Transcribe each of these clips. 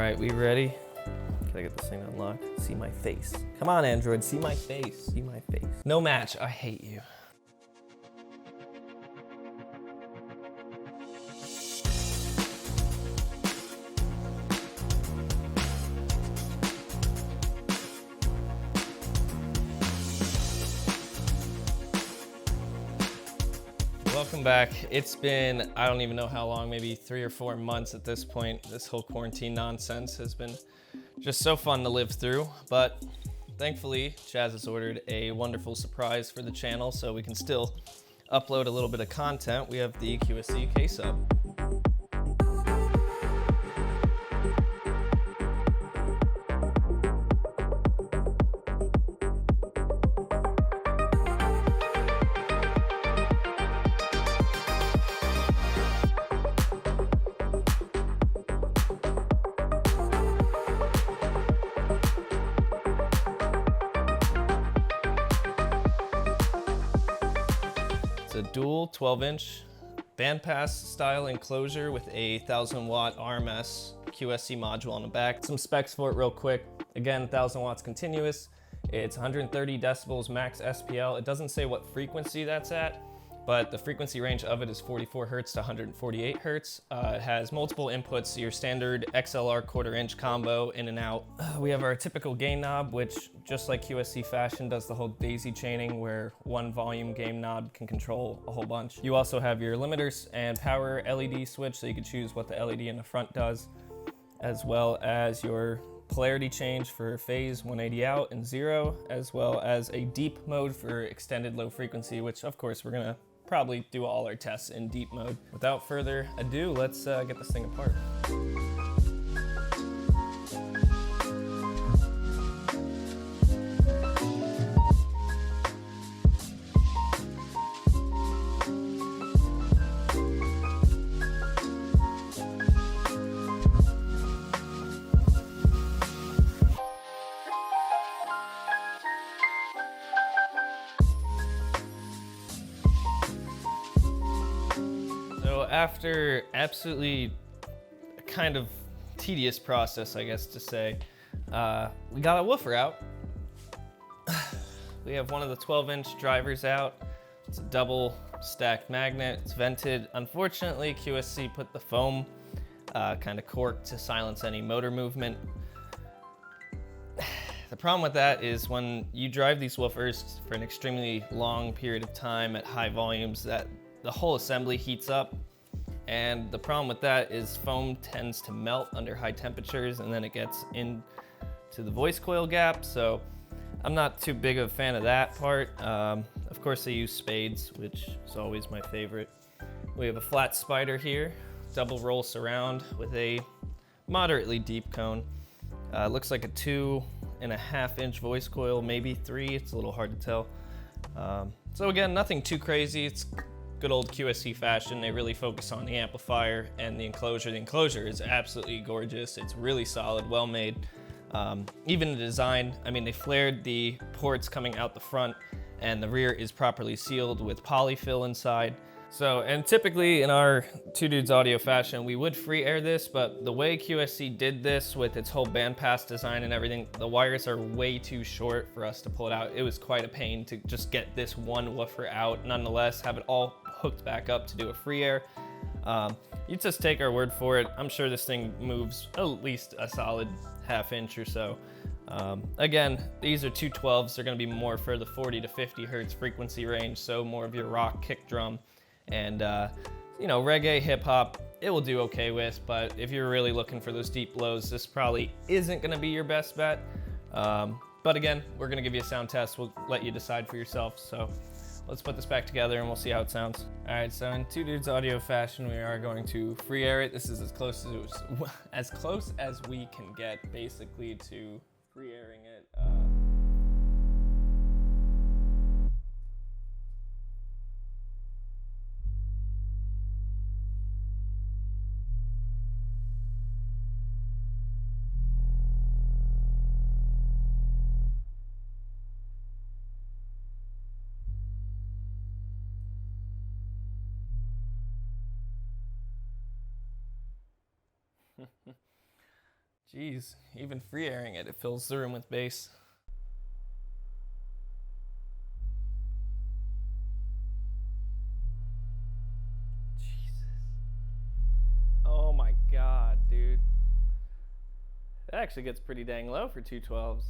right, we ready? Gotta get this thing unlocked. See my face. Come on, Android, see my face. See my face. No match, I hate you. Welcome back. It's been, I don't even know how long, maybe 3 or 4 months at this point. This whole quarantine nonsense has been just so fun to live through, but thankfully Chaz has ordered a wonderful surprise for the channel so we can still upload a little bit of content. We have the QSC KSub. It's a dual 12-inch bandpass style enclosure with a 1000-watt RMS QSC module on the back. Some specs for it real quick. Again, 1000 watts continuous. It's 130 decibels max SPL. It doesn't say what frequency that's at, but the frequency range of it is 44 hertz to 148 hertz. It has multiple inputs, your standard XLR 1/4 inch combo in and out. We have our typical gain knob, which just like QSC fashion does the whole daisy chaining where one volume gain knob can control a whole bunch. You also have your limiters and power LED switch, so you can choose what the LED in the front does, as well as your polarity change for phase 180 out and 0, as well as a deep mode for extended low frequency, which of course we're gonna probably do all our tests in deep mode. Without further ado, let's get this thing apart. So after absolutely kind of tedious process, I guess to say, we got a woofer out. We have one of the 12-inch drivers out. It's a double stacked magnet. It's vented. Unfortunately, QSC put the foam kind of cork to silence any motor movement. The problem with that is when you drive these woofers for an extremely long period of time at high volumes, that the whole assembly heats up. And the problem with that is foam tends to melt under high temperatures and then it gets into the voice coil gap. So I'm not too big of a fan of that part. Of course they use spades, which is always my favorite. We have a flat spider here, double roll surround with a moderately deep cone. Looks like a 2.5 inch voice coil, maybe 3, it's a little hard to tell. So again, nothing too crazy. It's good old QSC fashion. They really focus on the amplifier and the enclosure. The enclosure is absolutely gorgeous. It's really solid, well made. Even the design, I mean, they flared the ports coming out the front and the rear is properly sealed with polyfill inside. So, and typically in our Two Dudes Audio fashion, we would free air this, but the way QSC did this with its whole bandpass design and everything, the wires are way too short for us to pull it out. It was quite a pain to just get this one woofer out, nonetheless, have it all hooked back up to do a free air. You just take our word for it. I'm sure this thing moves at least a solid ½ inch or so. Again, these are 212s. They're gonna be more for the 40 to 50 hertz frequency range, so more of your rock kick drum. And you know, reggae, hip hop, it will do okay with, but if you're really looking for those deep lows, this probably isn't gonna be your best bet. But again, we're gonna give you a sound test. We'll let you decide for yourself. So let's put this back together and we'll see how it sounds. All right, so in Two Dudes Audio fashion, we are going to free air it. This is as close as we can get, basically, to free airing it. Jeez, even free airing it, it fills the room with bass. Jesus. Oh my God, dude. That actually gets pretty dang low for 212s.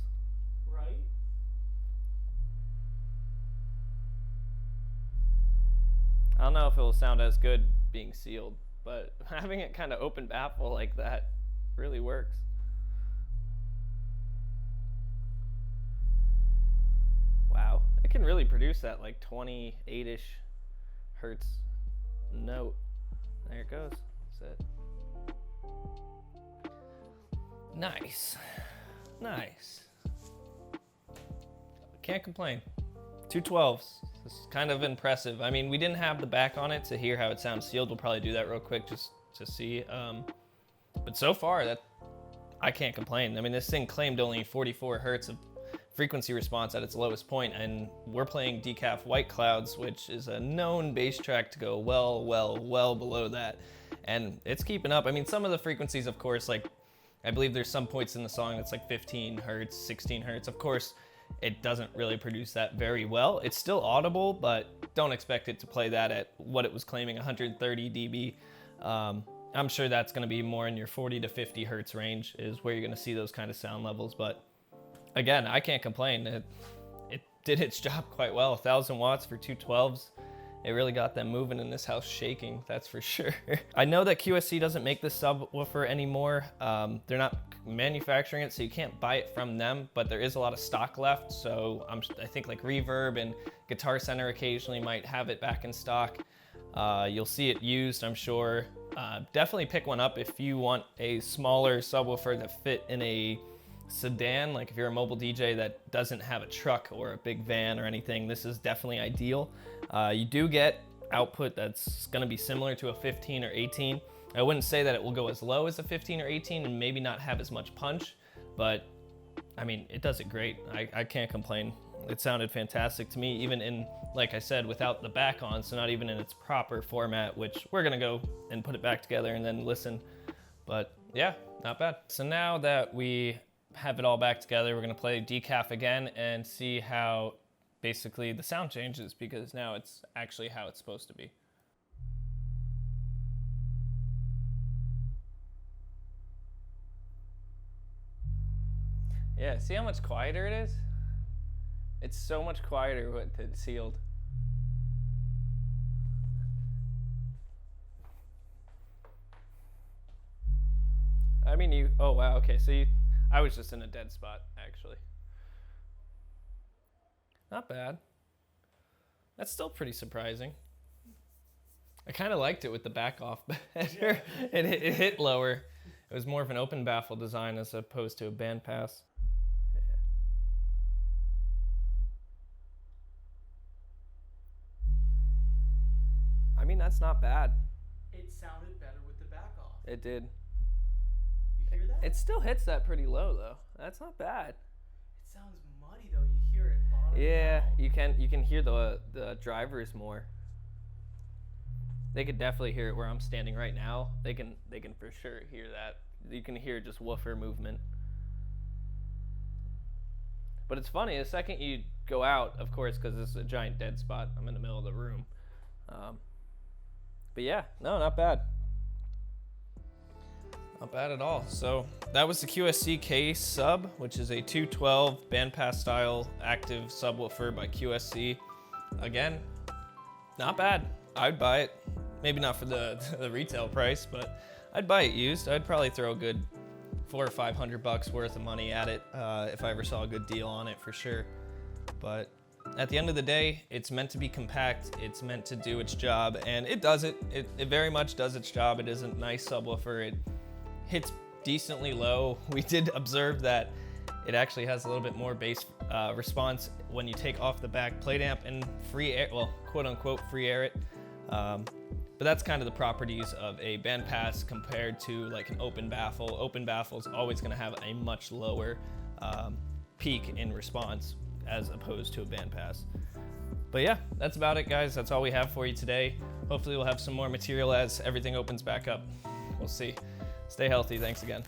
Right? I don't know if it will sound as good being sealed, but having it kind of open baffle like that really works. Wow, it can really produce that like 28-ish hertz note. There it goes. That's it. Nice. Nice. Can't complain. 212s. This is kind of impressive. I mean, we didn't have the back on it to hear how it sounds sealed. We'll probably do that real quick just to see. But so far, I can't complain. I mean, this thing claimed only 44 hertz of frequency response at its lowest point, and we're playing decaf White Clouds, which is a known bass track to go well below that. And it's keeping up. I mean, some of the frequencies, of course, like I believe there's some points in the song that's like 15 hertz, 16 hertz. Of course, it doesn't really produce that very well. It's still audible, but don't expect it to play that at what it was claiming, 130 dB. I'm sure that's gonna be more in your 40 to 50 hertz range is where you're gonna see those kind of sound levels. But again, I can't complain. It did its job quite well. 1,000 watts for 212s. It really got them moving in this house shaking, that's for sure. I know that QSC doesn't make this subwoofer anymore. They're not manufacturing it, so you can't buy it from them, but there is a lot of stock left. So I think like Reverb and Guitar Center occasionally might have it back in stock. You'll see it used, I'm sure. Definitely pick one up if you want a smaller subwoofer that fit in a sedan. Like if you're a mobile DJ that doesn't have a truck or a big van or anything, this is definitely ideal. You do get output that's going to be similar to a 15 or 18. I wouldn't say that it will go as low as a 15 or 18 and maybe not have as much punch, but I mean, it does it great. I can't complain. It sounded fantastic to me, even in, like I said, without the back on, so not even in its proper format, which we're gonna go and put it back together and then listen. But yeah, not bad. So now that we have it all back together, we're gonna play decaf again and see how basically the sound changes, because now it's actually how it's supposed to be. Yeah, see how much quieter it is? It's so much quieter with it sealed. I mean, oh wow, okay, so I was just in a dead spot, actually. Not bad. That's still pretty surprising. I kind of liked it with the back off better. It hit lower. It was more of an open baffle design as opposed to a bandpass. Yeah. I mean, that's not bad. It sounded better with the back off. It did. You hear that? It still hits that pretty low though. That's not bad. It sounds muddy though. You hear it bottom Yeah, out. you can hear the drivers more. They could definitely hear it where I'm standing right now. They can for sure hear that. You can hear just woofer movement. But it's funny, the second you go out, of course, because this is a giant dead spot, I'm in the middle of the room. But yeah, no, not bad. Not bad at all. So that was the QSC KSub, which is a 212 bandpass style active subwoofer by QSC. Again, not bad. I'd buy it. Maybe not for the retail price, but I'd buy it used. I'd probably throw a good $400 or $500 worth of money at it if I ever saw a good deal on it, for sure. But at the end of the day, it's meant to be compact. It's meant to do its job, and it does it. It very much does its job. It is a nice subwoofer. It hits decently low. We did observe that it actually has a little bit more bass response when you take off the back plate amp and free air, well, quote unquote free air it. But that's kind of the properties of a bandpass compared to like an open baffle. Open baffle is always going to have a much lower peak in response as opposed to a bandpass. But yeah, that's about it, guys. That's all we have for you today. Hopefully we'll have some more material as everything opens back up. We'll see. Stay healthy. Thanks again.